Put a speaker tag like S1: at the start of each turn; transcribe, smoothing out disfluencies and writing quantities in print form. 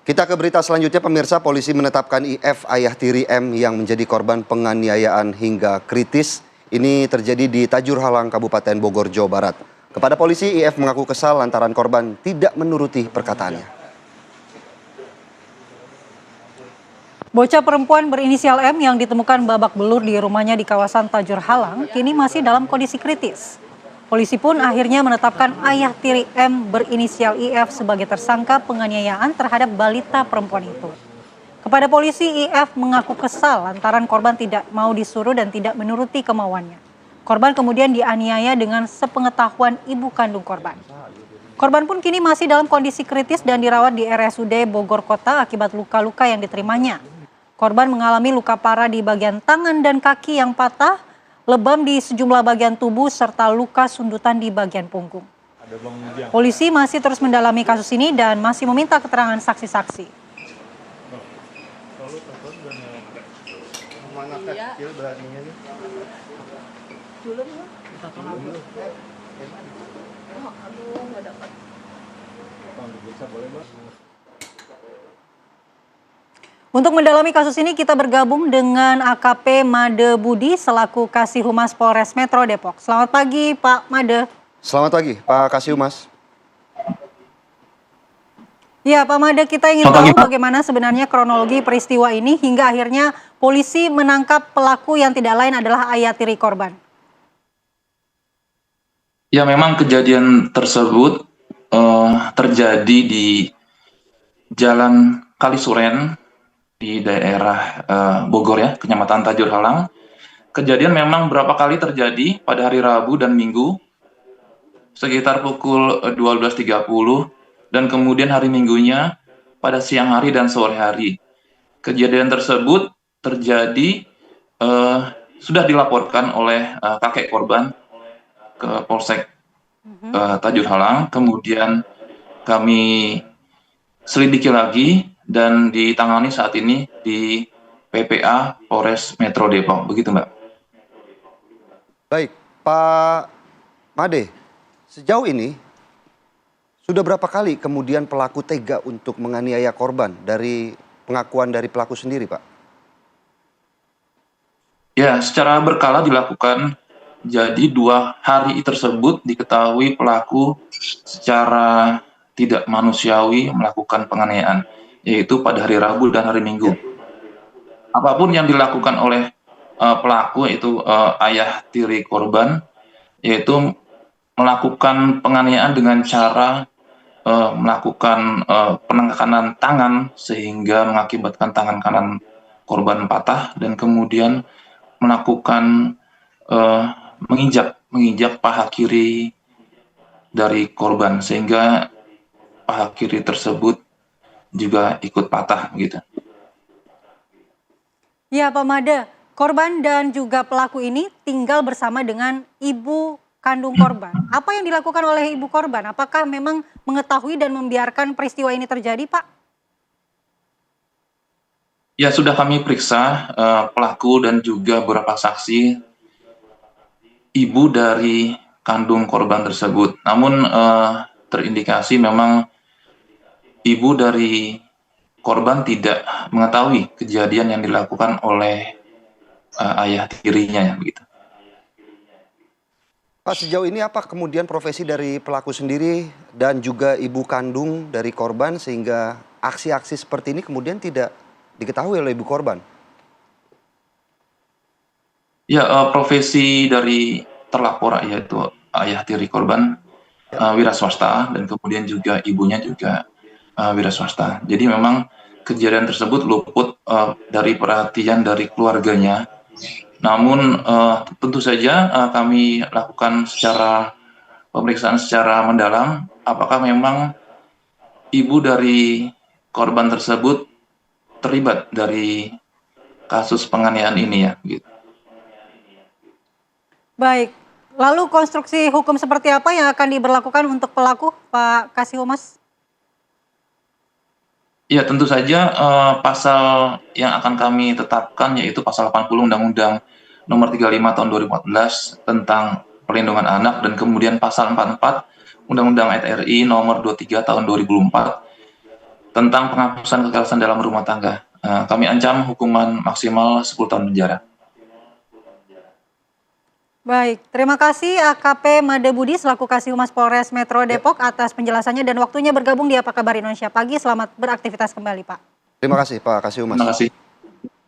S1: Kita ke berita selanjutnya, pemirsa. Polisi menetapkan IF, ayah tiri M yang menjadi korban penganiayaan hingga kritis. Ini terjadi di Tajur Halang, Kabupaten Bogor, Jawa Barat. Kepada polisi, IF mengaku kesal lantaran korban tidak menuruti perkataannya.
S2: Bocah perempuan berinisial M yang ditemukan babak belur di rumahnya di kawasan Tajur Halang kini masih dalam kondisi kritis. Polisi pun akhirnya menetapkan ayah tiri M berinisial IF sebagai tersangka penganiayaan terhadap balita perempuan itu. Kepada polisi, IF mengaku kesal lantaran korban tidak mau disuruh dan tidak menuruti kemauannya. Korban kemudian dianiaya dengan sepengetahuan ibu kandung korban. Korban pun kini masih dalam kondisi kritis dan dirawat di RSUD Bogor Kota akibat luka-luka yang diterimanya. Korban mengalami luka parah di bagian tangan dan kaki yang patah, lebam di sejumlah bagian tubuh, serta luka sundutan di bagian punggung. Polisi masih terus mendalami kasus ini dan masih meminta keterangan saksi-saksi. Untuk mendalami kasus ini kita bergabung dengan AKP Made Budi selaku Kasih Humas Polres Metro Depok. Selamat pagi Pak Made.
S1: Selamat pagi Pak Kasih Humas.
S2: Ya Pak Made, kita ingin tahu bagaimana sebenarnya kronologi peristiwa ini hingga akhirnya polisi menangkap pelaku yang tidak lain adalah ayah tiri korban.
S3: Ya, memang kejadian tersebut terjadi di Jalan Kalisuren di daerah Bogor ya, Kecamatan Tajur Halang. Kejadian memang berapa kali terjadi pada hari Rabu dan Minggu sekitar pukul 12.30 dan kemudian hari Minggunya pada siang hari dan sore hari. Kejadian tersebut terjadi sudah dilaporkan oleh kakek korban ke Polsek Tajur Halang, kemudian kami selidiki lagi dan ditangani saat ini di PPA Polres Metro Depok. Begitu, Mbak.
S1: Baik, Pak Made, sejauh ini sudah berapa kali kemudian pelaku tega untuk menganiaya korban dari pengakuan dari pelaku sendiri, Pak?
S3: Ya, secara berkala dilakukan. Jadi 2 hari tersebut diketahui pelaku secara tidak manusiawi melakukan penganiayaan, yaitu pada hari Rabu dan hari Minggu. Apapun yang dilakukan oleh pelaku, yaitu ayah tiri korban, yaitu melakukan penganiayaan dengan cara melakukan penekanan tangan sehingga mengakibatkan tangan kanan korban patah dan kemudian melakukan menginjak paha kiri dari korban sehingga paha kiri tersebut juga ikut patah gitu.
S2: Ya Pak Made, korban dan juga pelaku ini tinggal bersama dengan ibu kandung korban. Apa yang dilakukan oleh ibu korban? Apakah memang mengetahui dan membiarkan peristiwa ini terjadi, Pak?
S3: Ya, sudah kami periksa pelaku dan juga beberapa saksi ibu dari kandung korban tersebut. Namun terindikasi memang ibu dari korban tidak mengetahui kejadian yang dilakukan oleh ayah tirinya, begitu.
S1: Pak, sejauh ini apa kemudian profesi dari pelaku sendiri dan juga ibu kandung dari korban sehingga aksi-aksi seperti ini kemudian tidak diketahui oleh ibu korban?
S3: Ya, profesi dari terlapor yaitu ayah tiri korban wira swasta dan kemudian juga ibunya juga wira swasta. Jadi memang kejadian tersebut luput dari perhatian dari keluarganya. Namun tentu saja kami lakukan secara pemeriksaan secara mendalam apakah memang ibu dari korban tersebut terlibat dari kasus penganiayaan ini ya, gitu.
S2: Baik, lalu konstruksi hukum seperti apa yang akan diberlakukan untuk pelaku, Pak Kasih Humas?
S3: Ya, tentu saja pasal yang akan kami tetapkan yaitu pasal 80 Undang-Undang Nomor 35 Tahun 2014 tentang Perlindungan Anak dan kemudian pasal 44 Undang-Undang RI Nomor 23 Tahun 2004 tentang penghapusan kekerasan dalam rumah tangga. Kami ancam hukuman maksimal 10 tahun penjara.
S2: Baik, terima kasih AKP Made Budi selaku Kasih-Humas Polres Metro Depok atas penjelasannya dan waktunya bergabung di Apa Kabar Indonesia Pagi. Selamat beraktivitas kembali, Pak.
S1: Terima kasih Pak Kasih Humas.
S3: Terima kasih.